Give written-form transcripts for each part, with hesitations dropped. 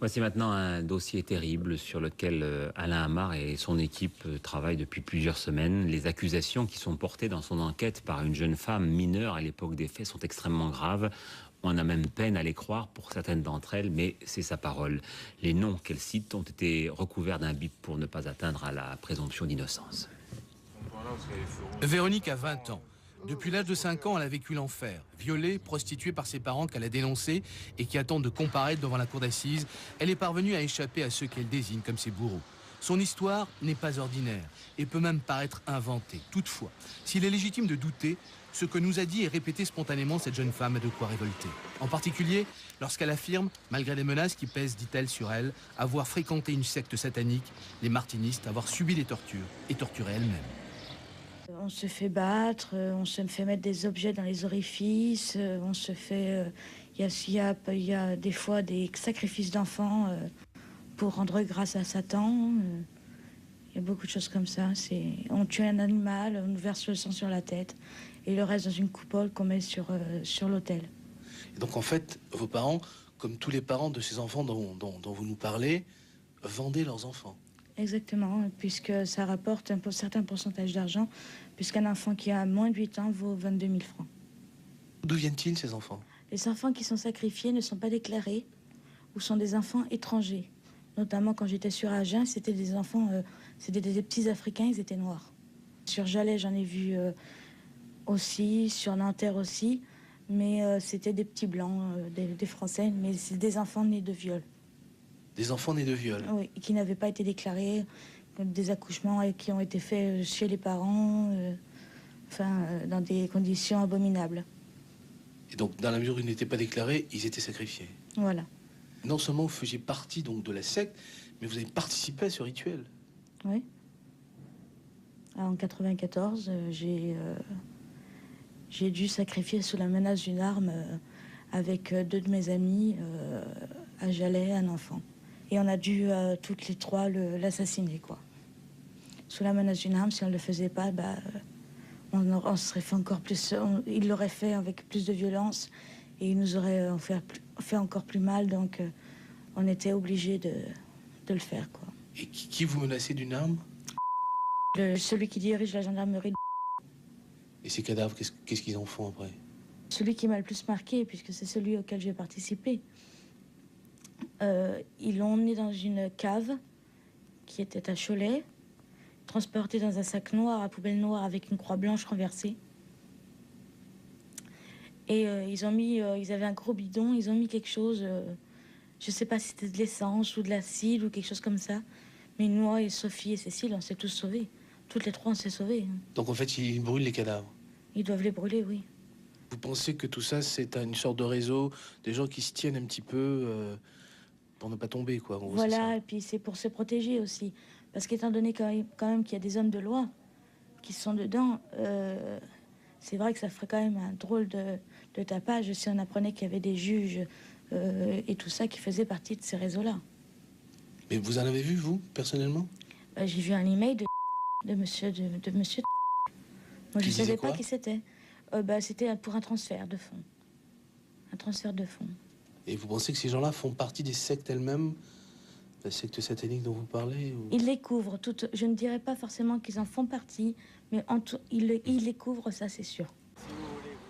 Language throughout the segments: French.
Voici maintenant un dossier terrible sur lequel Alain Amar et son équipe travaillent depuis plusieurs semaines. Les accusations qui sont portées dans son enquête par une jeune femme mineure à l'époque des faits sont extrêmement graves. On a même peine à les croire pour certaines d'entre elles, mais c'est sa parole. Les noms qu'elle cite ont été recouverts d'un bip pour ne pas atteindre à la présomption d'innocence. Véronique a 20 ans. Depuis l'âge de 5 ans, elle a vécu l'enfer. Violée, prostituée par ses parents qu'elle a dénoncés et qui attendent de comparaître devant la cour d'assises, elle est parvenue à échapper à ceux qu'elle désigne comme ses bourreaux. Son histoire n'est pas ordinaire et peut même paraître inventée. Toutefois, s'il est légitime de douter, ce que nous a dit et répété spontanément cette jeune femme a de quoi révolter. En particulier, lorsqu'elle affirme, malgré les menaces qui pèsent, dit-elle, sur elle, avoir fréquenté une secte satanique, les martinistes, avoir subi des tortures et torturé elle-même. On se fait battre, on se fait mettre des objets dans les orifices, on se fait... Il y a des fois des sacrifices d'enfants pour rendre grâce à Satan. Il y a beaucoup de choses comme ça. On tue un animal, on nous verse le sang sur la tête et le reste dans une coupole qu'on met sur l'autel. Et donc en fait, vos parents, comme tous les parents de ces enfants dont vous nous parlez, vendaient leurs enfants. Exactement, puisque ça rapporte un certain pourcentage d'argent, puisqu'un enfant qui a moins de 8 ans vaut 22 000 francs. D'où viennent-ils ces enfants? Les enfants qui sont sacrifiés ne sont pas déclarés ou sont des enfants étrangers. Notamment quand j'étais sur Agen, c'était des enfants, c'était des petits Africains, ils étaient noirs. Sur Jalais, j'en ai vu aussi, sur Nanterre aussi, mais c'était des petits blancs, des Français, mais c'est des enfants nés de viol. Des enfants nés de viol? Oui, qui n'avaient pas été déclarés, des accouchements qui ont été faits chez les parents, dans des conditions abominables. Et donc, dans la mesure où ils n'étaient pas déclarés, ils étaient sacrifiés? Voilà. Non seulement vous faisiez partie donc de la secte, mais vous avez participé à ce rituel? Oui. En 94, j'ai dû sacrifier sous la menace d'une arme avec 2 de mes amis à Jalais un enfant. Et on a dû toutes les 3 l'assassiner, quoi. Sous la menace d'une arme, si on ne le faisait pas, on serait fait encore plus. Il l'aurait fait avec plus de violence et il nous aurait fait encore plus mal. Donc, on était obligés de le faire, quoi. Et qui vous menaçait d'une arme? Celui qui dirige la gendarmerie. Et ces cadavres, qu'est-ce qu'ils en font après? Celui qui m'a le plus marqué, puisque c'est celui auquel j'ai participé. Ils l'ont emmené dans une cave qui était à Cholet, transporté dans un sac noir à poubelle noire avec une croix blanche renversée. Et ils avaient un gros bidon, ils ont mis quelque chose, je sais pas si c'était de l'essence ou de l'acide ou quelque chose comme ça. Mais moi et Sophie et Cécile, on s'est tous sauvés. Toutes les 3, on s'est sauvés. Donc en fait, ils brûlent les cadavres? Ils doivent les brûler, oui. Vous pensez que tout ça, c'est une sorte de réseau, des gens qui se tiennent un petit peu pour ne pas tomber, quoi. En gros, voilà, et puis c'est pour se protéger aussi. Parce qu'étant donné quand même qu'il y a des hommes de loi qui sont dedans, c'est vrai que ça ferait quand même un drôle de tapage si on apprenait qu'il y avait des juges et tout ça qui faisaient partie de ces réseaux-là. Mais vous en avez vu, vous, personnellement? J'ai vu un email de monsieur. Moi, je ne savais pas qui c'était. C'était pour un transfert de fonds. Un transfert de fonds. Et vous pensez que ces gens-là font partie des sectes elles-mêmes? La secte satanique dont vous parlez ou... Ils les couvrent toutes. Je ne dirais pas forcément qu'ils en font partie, mais ils les couvrent, ça c'est sûr.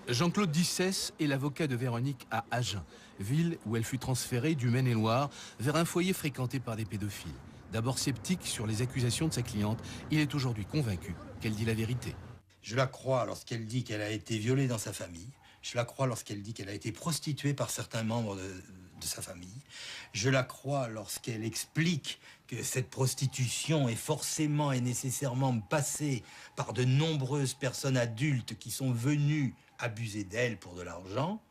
Jean-Claude Dissès est l'avocat de Véronique à Agen, ville où elle fut transférée du Maine-et-Loire vers un foyer fréquenté par des pédophiles. D'abord sceptique sur les accusations de sa cliente, il est aujourd'hui convaincu qu'elle dit la vérité. Je la crois lorsqu'elle dit qu'elle a été violée dans sa famille. Je la crois lorsqu'elle dit qu'elle a été prostituée par certains membres de sa famille. Je la crois lorsqu'elle explique que cette prostitution est forcément et nécessairement passée par de nombreuses personnes adultes qui sont venues abuser d'elle pour de l'argent.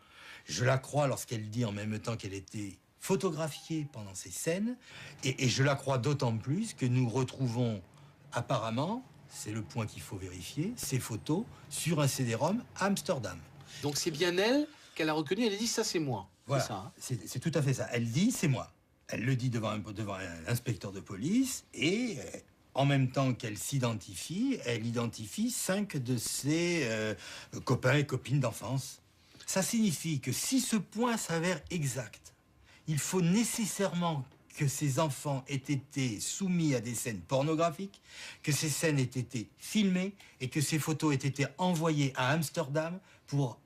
Je la crois lorsqu'elle dit en même temps qu'elle était photographiée pendant ces scènes. Et je la crois d'autant plus que nous retrouvons apparemment, c'est le point qu'il faut vérifier, ces photos sur un CD-ROM à Amsterdam. Donc c'est bien elle qu'elle a reconnu, elle a dit ça c'est moi. Voilà, c'est ça, hein. C'est tout à fait ça. Elle dit c'est moi. Elle le dit devant un inspecteur de police et en même temps qu'elle s'identifie, elle identifie 5 de ses copains et copines d'enfance. Ça signifie que si ce point s'avère exact, il faut nécessairement que ces enfants aient été soumis à des scènes pornographiques, que ces scènes aient été filmées et que ces photos aient été envoyées à Amsterdam pour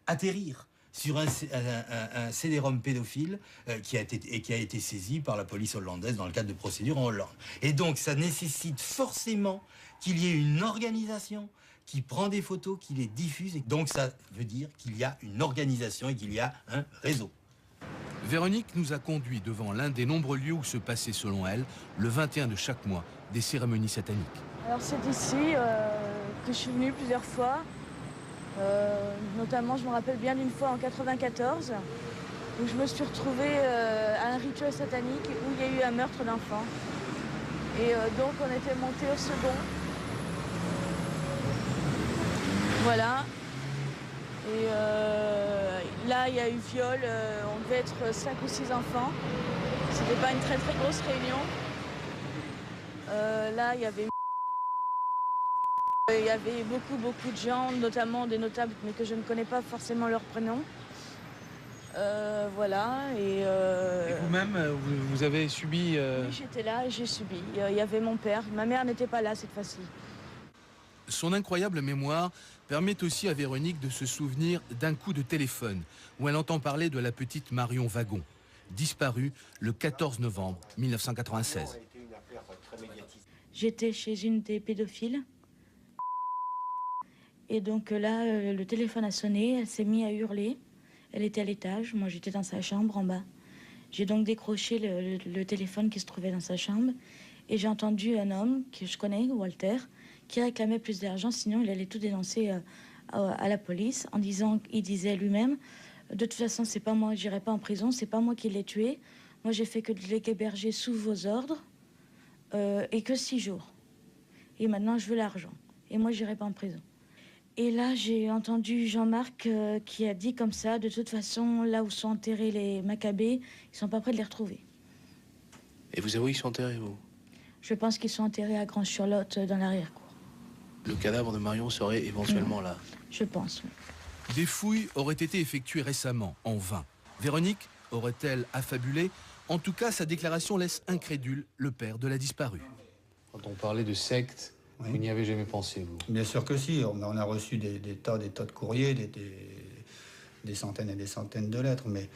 atterrir sur un CD-ROM pédophile qui a été saisi par la police hollandaise dans le cadre de procédures en Hollande. Et donc ça nécessite forcément qu'il y ait une organisation qui prend des photos, qui les diffuse. Et donc ça veut dire qu'il y a une organisation et qu'il y a un réseau. Véronique nous a conduits devant l'un des nombreux lieux où se passaient, selon elle, le 21 de chaque mois, des cérémonies sataniques. Alors c'est ici que je suis venue plusieurs fois. Notamment, je me rappelle bien d'une fois en 94, où je me suis retrouvée à un rituel satanique où il y a eu un meurtre d'enfant. Et donc on était monté au second. Voilà. Et là, il y a eu viol, on devait être 5 ou 6 enfants. C'était pas une très très grosse réunion. Là, il y avait beaucoup de gens, notamment des notables, mais que je ne connais pas forcément leur prénom. Voilà. Et vous-même, vous avez subi... Oui, j'étais là et j'ai subi. Il y avait mon père. Ma mère n'était pas là cette fois-ci. Son incroyable mémoire permet aussi à Véronique de se souvenir d'un coup de téléphone où elle entend parler de la petite Marion Wagon, disparue le 14 novembre 1996. J'étais chez une des pédophiles. Et donc là, le téléphone a sonné, elle s'est mise à hurler. Elle était à l'étage, moi j'étais dans sa chambre en bas. J'ai donc décroché le téléphone qui se trouvait dans sa chambre. Et j'ai entendu un homme que je connais, Walter, qui réclamait plus d'argent, sinon il allait tout dénoncer à la police, en disant, il disait lui-même, de toute façon c'est pas moi, j'irai pas en prison, c'est pas moi qui l'ai tué. Moi j'ai fait que de l'héberger sous vos ordres, et que 6 jours. Et maintenant je veux l'argent. Et moi j'irai pas en prison. Et là, j'ai entendu Jean-Marc qui a dit comme ça, de toute façon, là où sont enterrés les Maccabées, ils sont pas prêts de les retrouver. Et vous avouez qu'ils sont enterrés, vous? Je pense qu'ils sont enterrés à Grand-sur-Lot, dans l'arrière-cour. Le cadavre de Marion serait éventuellement là? Je pense, oui. Des fouilles auraient été effectuées récemment, en vain. Véronique aurait-elle affabulé? En tout cas, sa déclaration laisse incrédule le père de la disparue. Quand on parlait de secte, oui. Vous n'y avez jamais pensé, vous? Bien sûr que si. On a reçu des tas de courriers, des centaines et des centaines de lettres, mais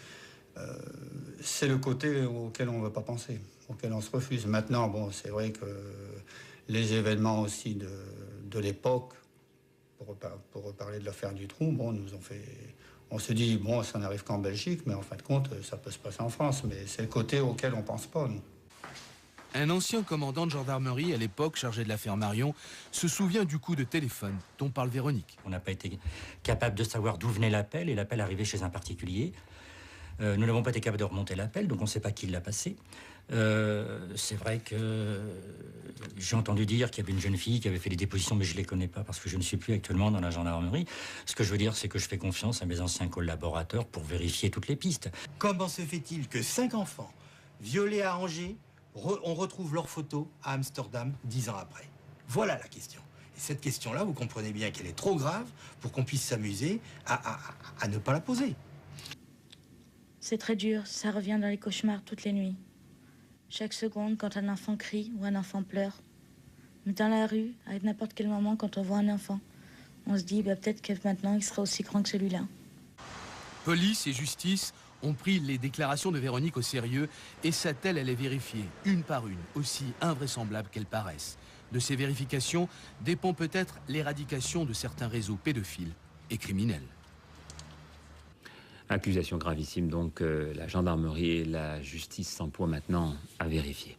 c'est le côté auquel on ne veut pas penser, auquel on se refuse. Maintenant, bon, c'est vrai que les événements aussi de l'époque, pour reparler de l'affaire du trou, bon, nous ont fait... On se dit, bon, ça n'arrive qu'en Belgique, mais en fin de compte, ça peut se passer en France. Mais c'est le côté auquel on ne pense pas, nous. Un ancien commandant de gendarmerie, à l'époque chargé de l'affaire Marion, se souvient du coup de téléphone dont parle Véronique. On n'a pas été capable de savoir d'où venait l'appel, et l'appel arrivait chez un particulier. Nous n'avons pas été capables de remonter l'appel, donc on ne sait pas qui l'a passé. C'est vrai que j'ai entendu dire qu'il y avait une jeune fille qui avait fait des dépositions, mais je ne les connais pas parce que je ne suis plus actuellement dans la gendarmerie. Ce que je veux dire, c'est que je fais confiance à mes anciens collaborateurs pour vérifier toutes les pistes. Comment se fait-il que 5 enfants violés à Angers, on retrouve leurs photos à Amsterdam 10 ans après? Voilà la question. Et cette question-là, vous comprenez bien qu'elle est trop grave pour qu'on puisse s'amuser à ne pas la poser. C'est très dur, ça revient dans les cauchemars toutes les nuits. Chaque seconde, quand un enfant crie ou un enfant pleure. Mais dans la rue, à n'importe quel moment, quand on voit un enfant, on se dit, peut-être que maintenant, il sera aussi grand que celui-là. Police et justice ont pris les déclarations de Véronique au sérieux et sa telle, elle est vérifiée, une par une, aussi invraisemblable qu'elles paraissent. De ces vérifications dépend peut-être l'éradication de certains réseaux pédophiles et criminels. Accusation gravissime, donc la gendarmerie et la justice s'emploient maintenant à vérifier.